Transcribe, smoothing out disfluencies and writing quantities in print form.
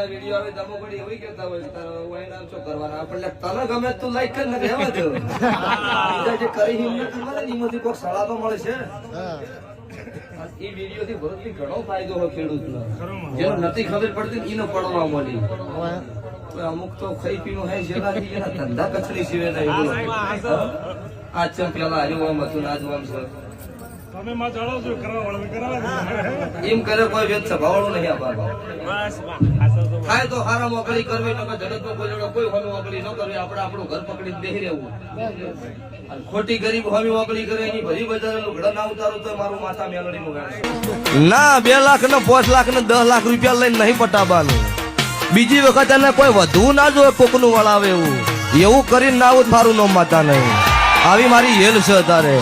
video આવે દમો પડી એવી કેતા હોય વાઈન આવશો કરવાના આપણને તને ગમે તું લાઈક કર ને રહેવા દે બીજા જે કરી હિંમત મળે ને એમાંથી કોઈ સલાહ તો મળે છે એ વિડીયો થી ભરતથી ઘણો ફાયદો હોય ખેડૂતનો જેનો નથી ખબર પડતી એનો પડવા મળી અમુક તો ખાઈ પીનું હે જેનાથી એના ધંધા કચરી સિવે નહીં આજ ચમ પેલા આજુ આમ હતું આજ આમ છે તમે માં જાણો છો કરવા એમ કરે કોઈ વેદ સભાવાળું નહીં આપવા થાય તો હારા મોકળી કરવી નકર જગતમાં કોઈ જોડે કોઈ હોમી મોકળી ન કરવી આપણે આપણું ઘર પકડીને બેહી રહેવું અને ખોટી ગરીબ હોમી મોકળી કરે એની ભરી બજાર લુગડા ના ઉતારું તો મારું માથા મેલડી નું ગાડે ના 2 લાખ ને 5 લાખ ને 10 લાખ રૂપિયા લઈને નહીં પટાવવાનું બીજી વખત એને કોઈ વધુ ના જોવે કોકનું વળાવે એવું કરીને ના આવું મારું નામ માતા નહીં આવી મારી હેલ છે તારે